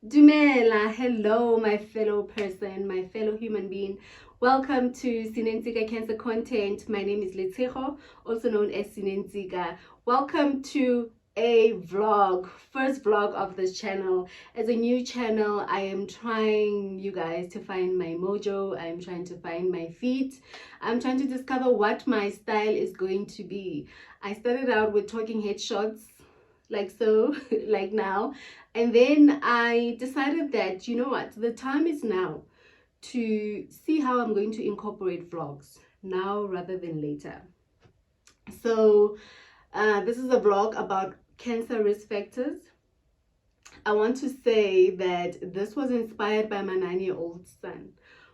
Dumela, hello, my fellow person, my fellow human being. Welcome to Sinentsika Cancer Content. My name is Letseho, also known as Sinentsika. Welcome to a vlog, first vlog of this channel. As a new channel, I am trying, you guys, to find my mojo. I'm trying to find my feet. I'm trying to discover what my style is going to be. I started out with talking headshots, like so, like now. And then I decided that, you know what, the time is now to see how I'm going to incorporate vlogs now rather than later. So this is a vlog about cancer risk factors. I want to say that this was inspired by my 9-year-old son,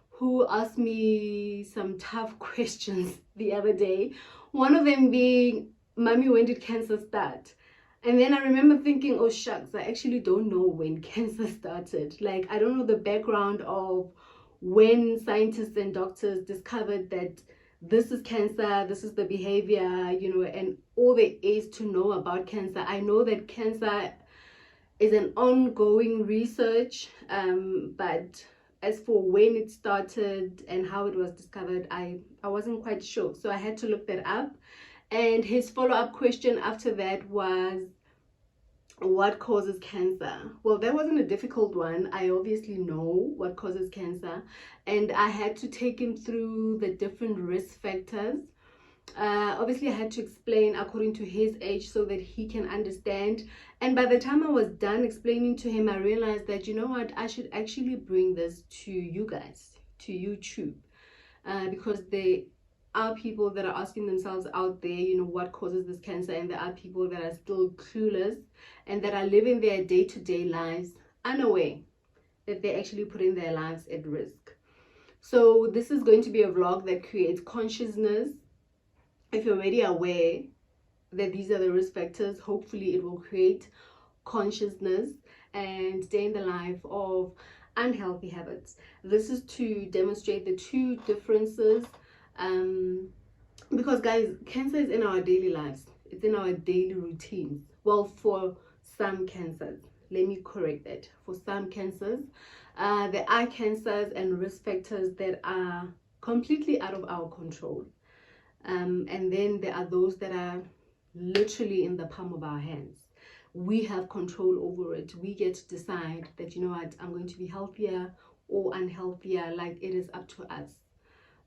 who asked me some tough questions the other day. One of them being, "Mommy, when did cancer start?" And then I remember thinking, oh shucks, I actually don't know when cancer started. Like, I don't know the background of when scientists and doctors discovered that this is cancer, this is the behavior, you know, and all there is to know about cancer. I know that cancer is an ongoing research, but as for when it started and how it was discovered, I wasn't quite sure. So I had to look that up. And his follow-up question after that was, what causes cancer? Well, that wasn't a difficult one. I obviously know what causes cancer, and I had to take him through the different risk factors. Obviously, I had to explain according to his age so that he can understand. And by the time I was done explaining to him, I realized that, you know what, I should actually bring this to you guys, to YouTube, because they are people that are asking themselves out there, you know, what causes this cancer, and there are people that are still clueless and that are living their day-to-day lives unaware that they're actually putting their lives at risk. So this is going to be a vlog that creates consciousness. If you're already aware that these are the risk factors, hopefully it will create consciousness and day in the life of unhealthy habits. This is to demonstrate the two differences, because guys, cancer is in our daily lives. It's in our daily routines. Well, for some cancers, let me correct that. For some cancers, there are cancers and risk factors that are completely out of our control. And then there are those that are literally in the palm of our hands. We have control over it. We get to decide that, you know what, I'm going to be healthier or unhealthier. Like, it is up to us,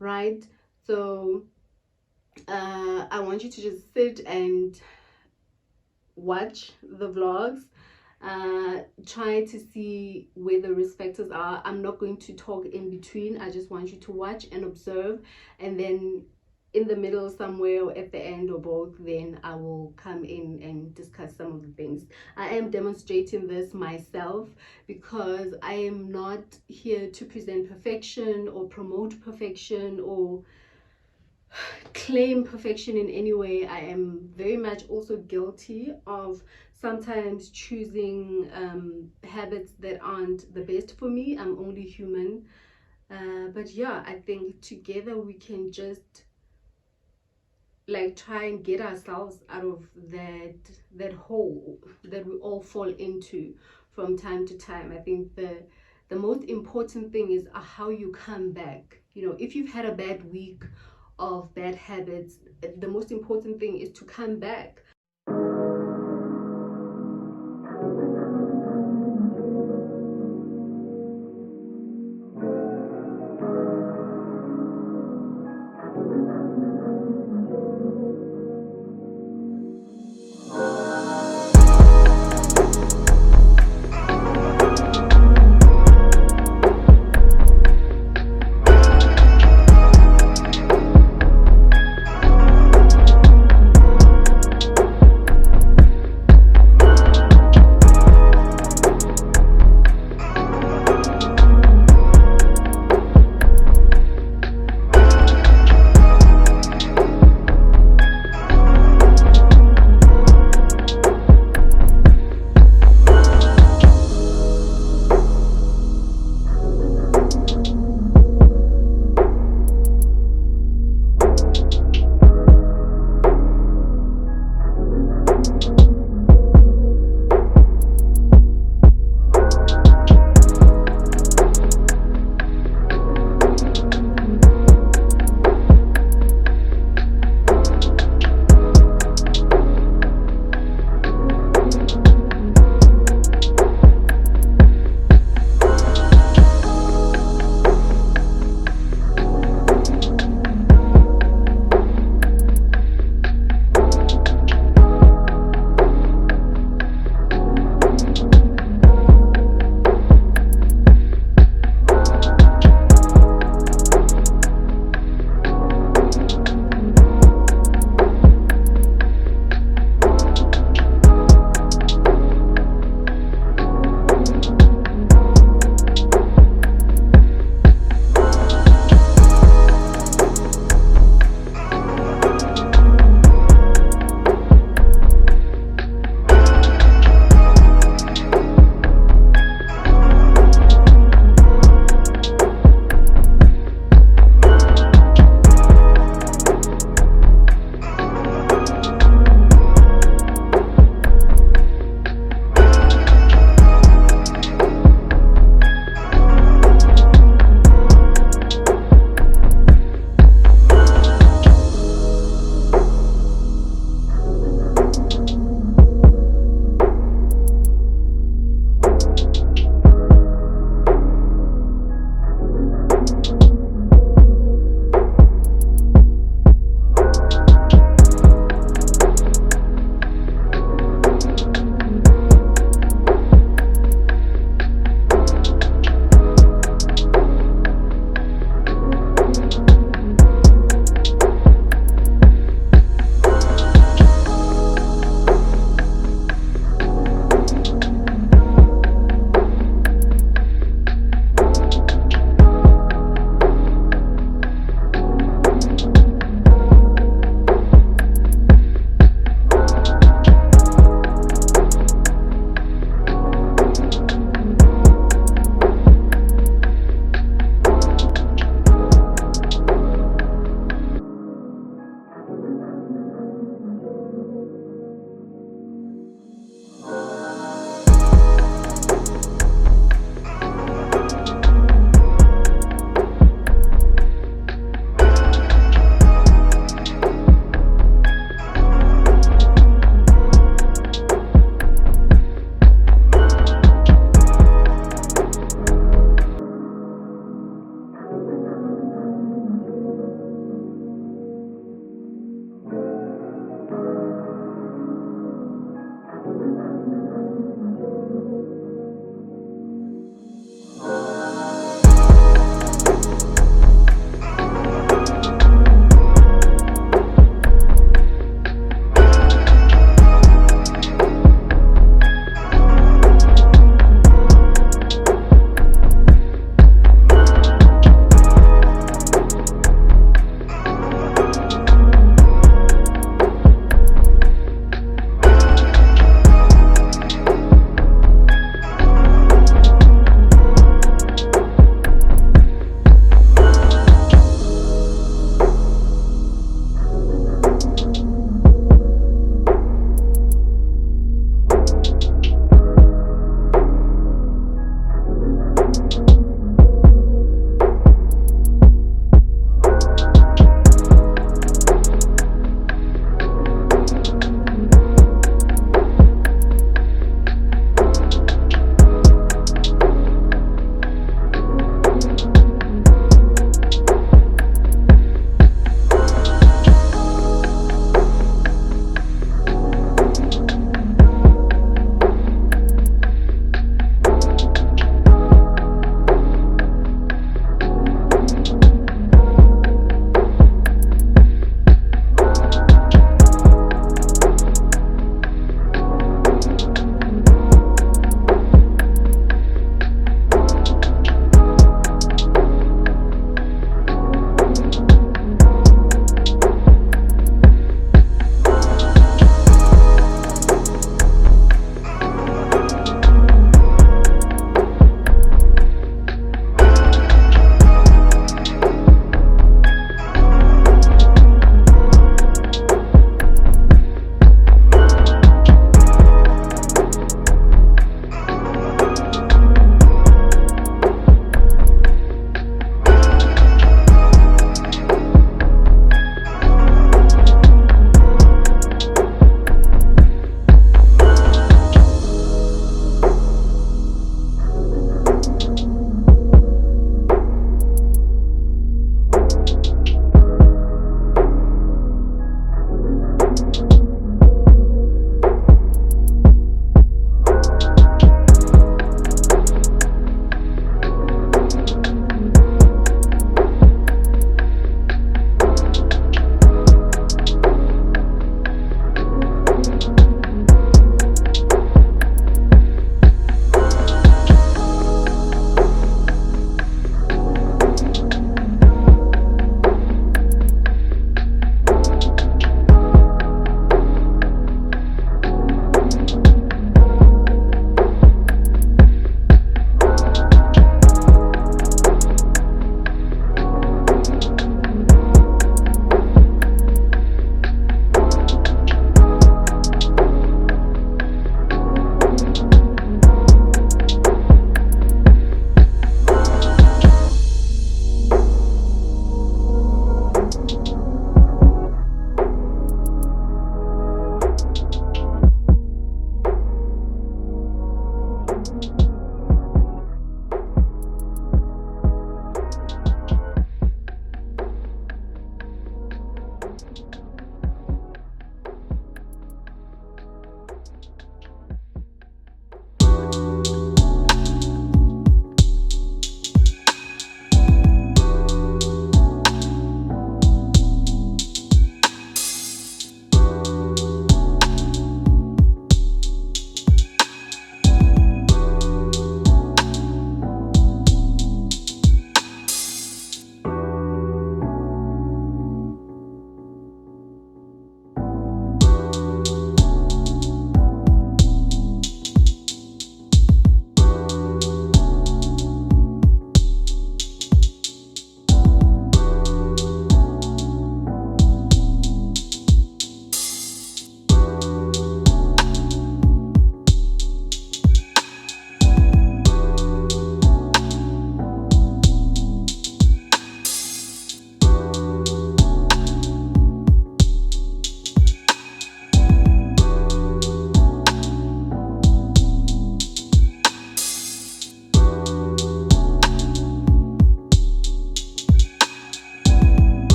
right? So I want you to just sit and watch the vlogs, try to see where the risk factors are. I'm not going to talk in between. I just want you to watch and observe, and then in the middle somewhere, or at the end, or both, then I will come in and discuss some of the things. I am demonstrating this myself because I am not here to present perfection or promote perfection or claim perfection in any way. I am very much also guilty of sometimes choosing habits that aren't the best for me. I'm only human, but yeah, I think together we can just like try and get ourselves out of that hole that we all fall into from time to time. I think the most important thing is how you come back. You know, if you've had a bad week of bad habits, the most important thing is to come back.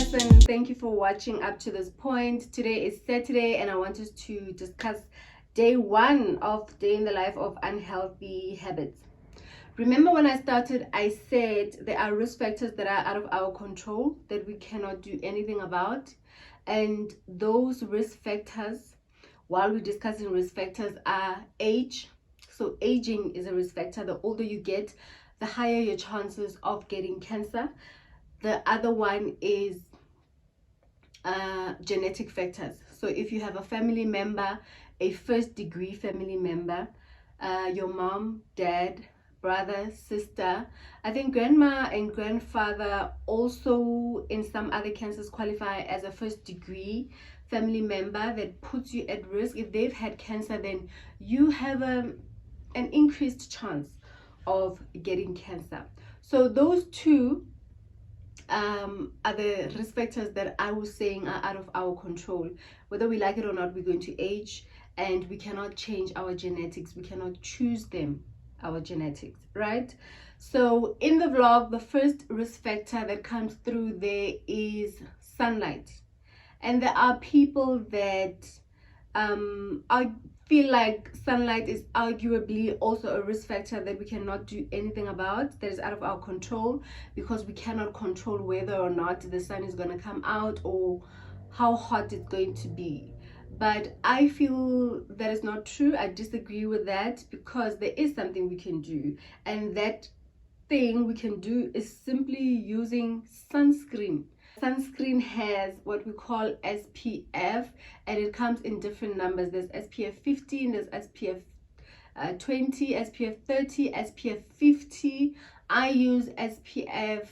person, thank you for watching up to this point. Today is Saturday and I want us to discuss day 1 of Day in the Life of Unhealthy Habits. Remember when I started, I said there are risk factors that are out of our control that we cannot do anything about. And those risk factors, while we're discussing risk factors, are age. So aging is a risk factor. The older you get, the higher your chances of getting cancer. The other one is genetic factors. So if you have a family member, a first degree family member, your mom, dad, brother, sister, I think grandma and grandfather also in some other cancers qualify as a first degree family member that puts you at risk. If they've had cancer, then you have an increased chance of getting cancer. So those two are the risk factors that I was saying are out of our control. Whether we like it or not, we're going to age, and we cannot change our genetics. We cannot choose them, our genetics, right? So in the vlog, the first risk factor that comes through there is sunlight. And there are people that I feel like sunlight is arguably also a risk factor that we cannot do anything about, that is out of our control, because we cannot control whether or not the sun is going to come out or how hot it's going to be. But I feel that is not true. I disagree with that, because there is something we can do, and that thing we can do is simply using sunscreen. Sunscreen has what we call SPF, and it comes in different numbers. There's SPF 15, there's SPF 20, SPF 30, SPF 50. I use SPF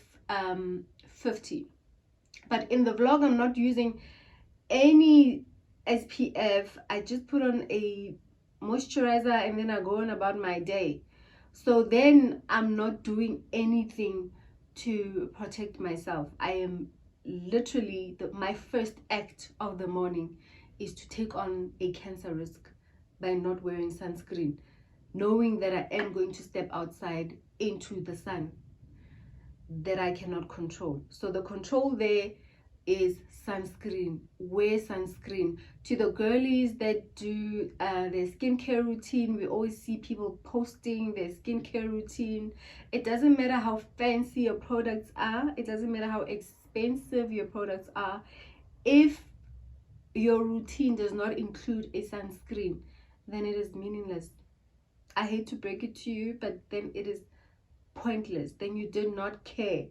50. But in the vlog, I'm not using any SPF. I just put on a moisturizer and then I go on about my day. So then I'm not doing anything to protect myself. I am literally, my first act of the morning is to take on a cancer risk by not wearing sunscreen, knowing that I am going to step outside into the sun that I cannot control. So the control there is sunscreen. Wear sunscreen. To the girlies that do their skincare routine, we always see people posting their skincare routine. It doesn't matter how fancy your products are, it doesn't matter how expensive your products are, if your routine does not include a sunscreen, then it is meaningless. I hate to break it to you, but then it is pointless. Then you did not care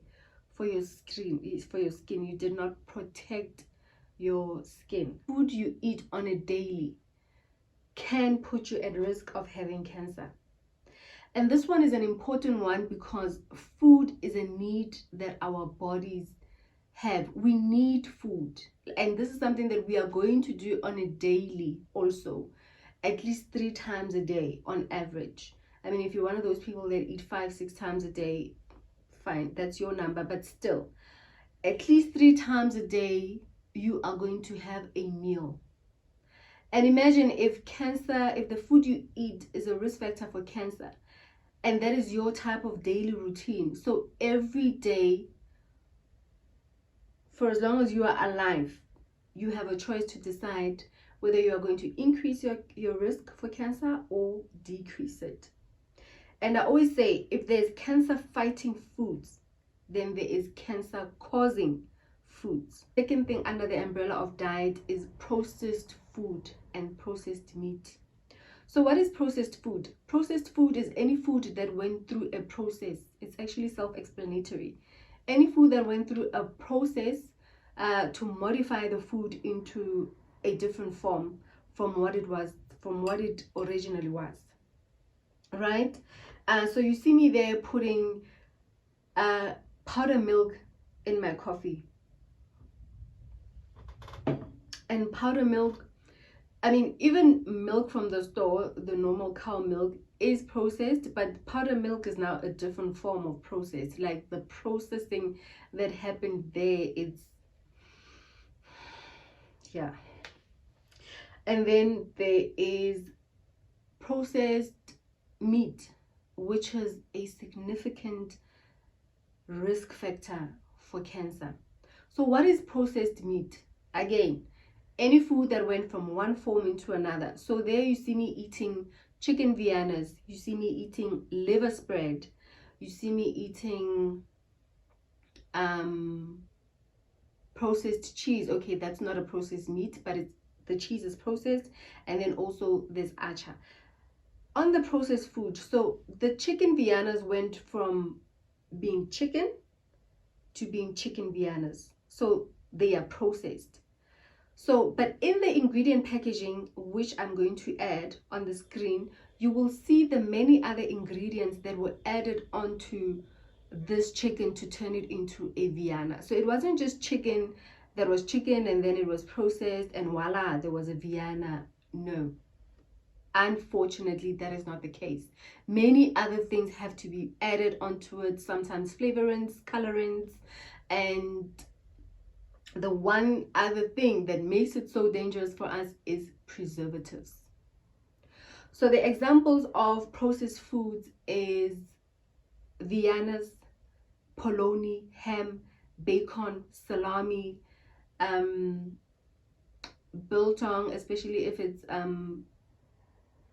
for your skin. You did not protect your skin. Food you eat on a daily can put you at risk of having cancer. And this one is an important one, because food is a need that our bodies have. We need food, and this is something that we are going to do on a daily also, at least 3 times a day on average. I mean, if you're one of those people that eat 5-6 times a day, fine, that's your number, but still, at least 3 times a day you are going to have a meal. And imagine if the food you eat is a risk factor for cancer, and that is your type of daily routine. So every day, for as long as you are alive, you have a choice to decide whether you are going to increase your risk for cancer or decrease it. And I always say, if there's cancer fighting foods, then there is cancer causing foods. Second thing under the umbrella of diet is processed food and processed meat. So what is processed food? Processed food is any food that went through a process. It's actually self-explanatory. Any food that went through a process to modify the food into a different form from what it originally was, right? So you see me there putting powder milk in my coffee. And powder milk, I mean, even milk from the store, the normal cow milk, is processed, but powder milk is now a different form of process. Like the processing that happened there, yeah. And then there is processed meat, which is a significant risk factor for cancer. So what is processed meat? Again, any food that went from one form into another. So there you see me eating chicken Viennas, you see me eating liver spread, you see me eating processed cheese. Okay, that's not a processed meat, but the cheese is processed. And then also there's acha. On the processed food, so the chicken Viennas went from being chicken to being chicken Viennas. So they are processed. So, but in the ingredient packaging, which I'm going to add on the screen, you will see the many other ingredients that were added onto this chicken to turn it into a Vienna. So it wasn't just chicken that was chicken and then it was processed and voila, there was a Vienna. No. Unfortunately, that is not the case. Many other things have to be added onto it, sometimes flavorings, colorants, and the one other thing that makes it so dangerous for us is preservatives. So the examples of processed foods is Viennas, polony, ham, bacon, salami, biltong, especially if it's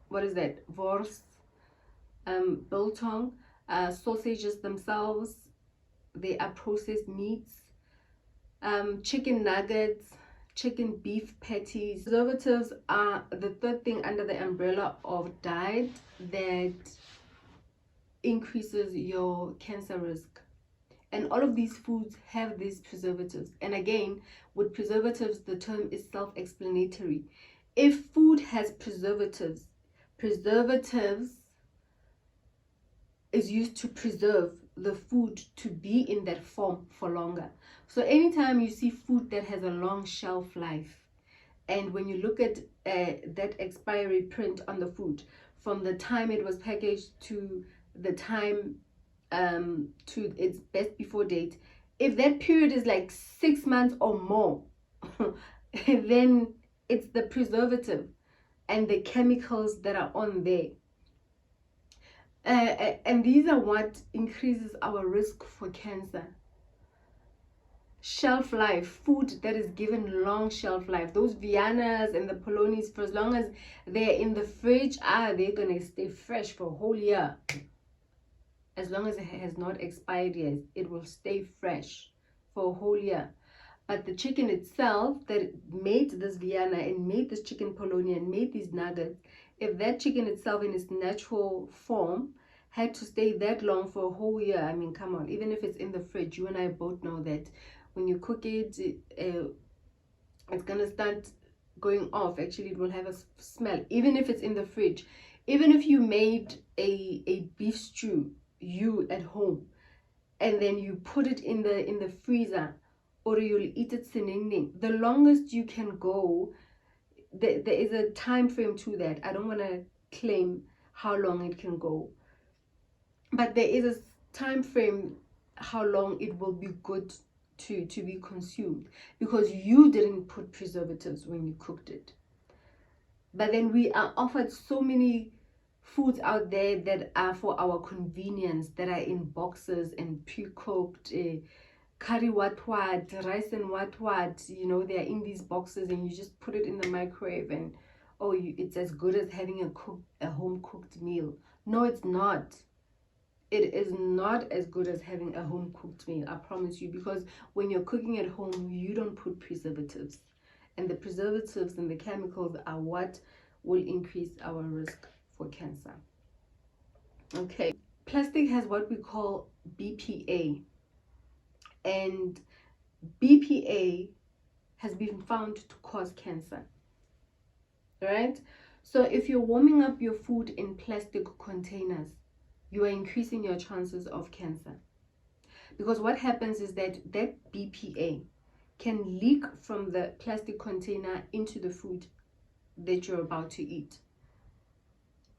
what is that, wors, biltong, sausages themselves, they are processed meats, chicken nuggets, chicken beef patties. Preservatives are the third thing under the umbrella of diet that increases your cancer risk. And all of these foods have these preservatives. And again, with preservatives, the term is self-explanatory. If food has preservatives is used to preserve the food to be in that form for longer. So anytime you see food that has a long shelf life, and when you look at that expiry print on the food, from the time it was packaged to the time to its best before date, if that period is like 6 months or more, then it's the preservative and the chemicals that are on there. And these are what increases our risk for cancer. Shelf life, food that is given long shelf life. Those Viennas and the Polonies, for as long as they're in the fridge, they're gonna stay fresh for a whole year. As long as it has not expired yet, it will stay fresh for a whole year. But the chicken itself that made this Vienna and made this chicken Polonia and made these nuggets, if that chicken itself in its natural form had to stay that long for a whole year, I mean, come on, even if it's in the fridge, you and I both know that when you cook it, it's gonna start going off. Actually, it will have a smell, even if it's in the fridge. Even if you made a beef stew, you at home, and then you put it in the freezer, or you'll eat it sinning, the longest you can go, there is a time frame to that. I don't want to claim how long it can go, but there is a time frame how long it will be good to be consumed, because you didn't put preservatives when you cooked it. But then we are offered so many foods out there that are for our convenience, that are in boxes and pre-cooked, curry what, rice and what, you know, they're in these boxes and you just put it in the microwave and it's as good as having a home cooked meal. No, it's not. It is not as good as having a home cooked meal, I promise you, because when you're cooking at home, you don't put preservatives, and the preservatives and the chemicals are what will increase our risk for cancer. Okay, plastic has what we call BPA, and BPA has been found to cause cancer, right? So if you're warming up your food in plastic containers, you are increasing your chances of cancer, because what happens is that BPA can leak from the plastic container into the food that you're about to eat.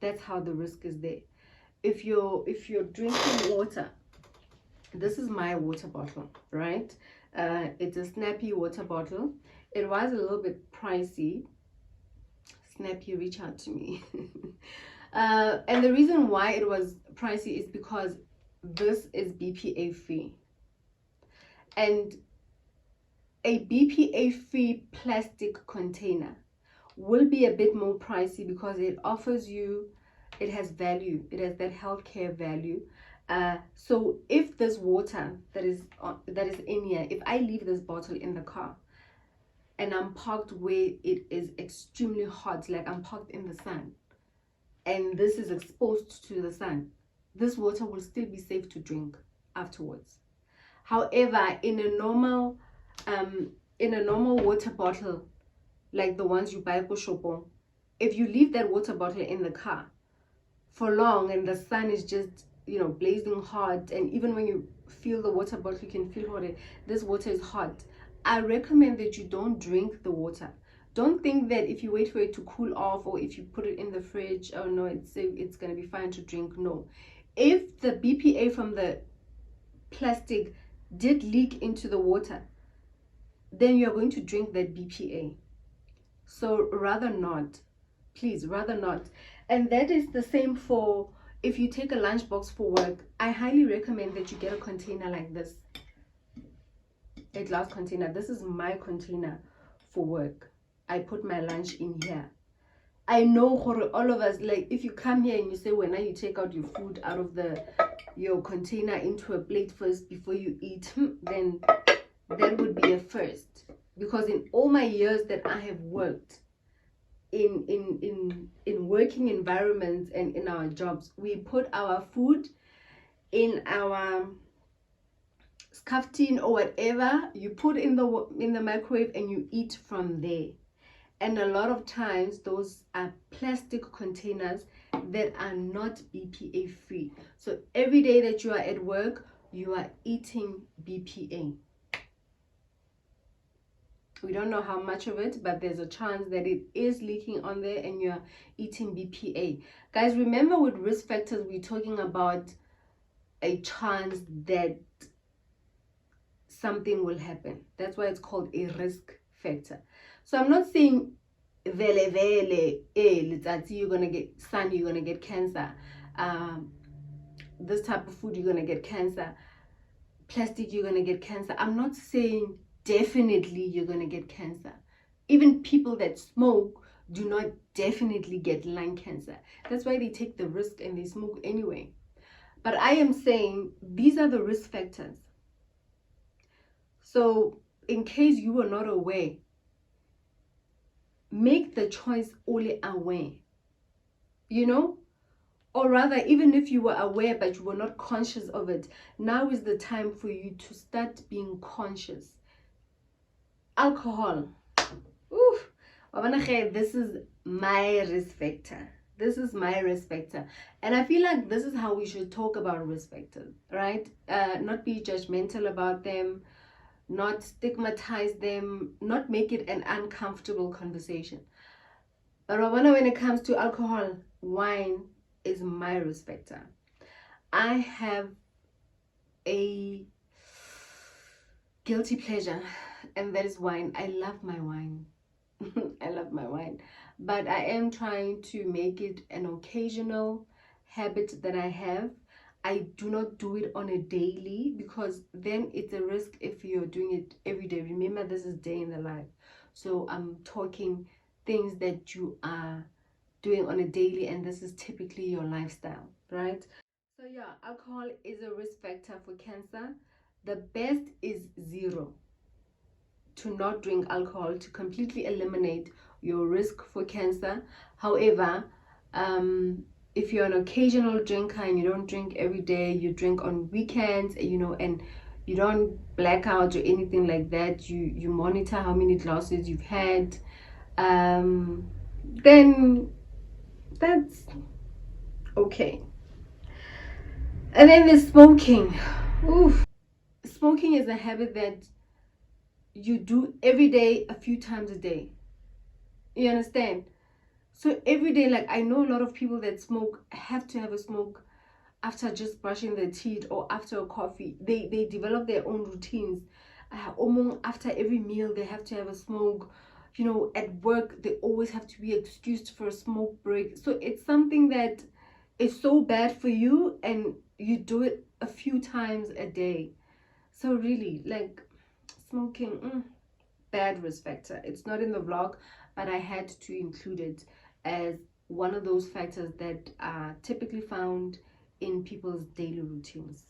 That's how the risk is there. If you're drinking water, this is my water bottle, right? It's a Snappy water bottle. It was a little bit pricey. Snappy, reach out to me. And the reason why it was pricey is because this is BPA free. And a BPA-free plastic container will be a bit more pricey because it offers you, it has value, it has that healthcare value. So if this water that is in here, if I leave this bottle in the car and I'm parked where it is extremely hot, like I'm parked in the sun, and this is exposed to the sun, this water will still be safe to drink afterwards. However, in a normal water bottle, like the ones you buy for shopong, if you leave that water bottle in the car for long and the sun is just, you know, blazing hot, and even when you fill the water bottle you can feel hot, this water is hot, I recommend that you don't drink the water. Don't think that if you wait for it to cool off, or if you put it in the fridge, oh no, it's going to be fine to drink. No. If the BPA from the plastic did leak into the water, then you're going to drink that BPA. So rather not. Please, rather not. And that is the same for if you take a lunchbox for work. I highly recommend that you get a container like this, a glass container. This is my container for work. I put my lunch in here. I know all of us, like if you come here and you say, when you take out your food out of your container into a plate first before you eat, then that would be a first. Because in all my years that I have worked in working environments and in our jobs, we put our food in our scarf tin or whatever, you put in the microwave and you eat from there. And a lot of times those are plastic containers that are not BPA free. So every day that you are at work, you are eating BPA. We don't know how much of it, but there's a chance that it is leaking on there and you're eating BPA. Guys, remember with risk factors, we're talking about a chance that something will happen. That's why it's called a risk factor. So I'm not saying vele you're gonna get sun, you're gonna get cancer, this type of food you're gonna get cancer, plastic you're gonna get cancer. I'm not saying definitely you're gonna get cancer. Even people that smoke do not definitely get lung cancer. That's why they take the risk and they smoke anyway. But I am saying these are the risk factors. So in case you were not aware, make the choice only aware, you know? Or rather, even if you were aware but you were not conscious of it, now is the time for you to start being conscious. Alcohol. Oof. This is my risk factor. This is my risk factor. And I feel like this is how we should talk about risk factors, right? Not be judgmental about them, not stigmatize them, not make it an uncomfortable conversation. But when it comes to alcohol, wine is my risk factor. I have a guilty pleasure, and that is wine. I love my wine. I love my wine. But I am trying to make it an occasional habit that I have. I do not do it on a daily, because then it's a risk if you're doing it every day. Remember, this is day in the life. So I'm talking things that you are doing on a daily, and this is typically your lifestyle, right? So yeah, alcohol is a risk factor for cancer. The best is 0. To not drink alcohol, to completely eliminate your risk for cancer. However, if you're an occasional drinker and you don't drink every day, you drink on weekends, you know, and you don't black out or anything like that, you monitor how many glasses you've had, then that's okay. And then there's smoking. Oof. Smoking is a habit that you do every day, a few times a day. You understand? So every day, like I know a lot of people that smoke have to have a smoke after just brushing their teeth or after a coffee. They develop their own routines. After every meal, they have to have a smoke. You know, at work, they always have to be excused for a smoke break. So it's something that is so bad for you, and you do it a few times a day. So really, like smoking, bad risk factor. It's not in the vlog, but I had to include it as one of those factors that are typically found in people's daily routines.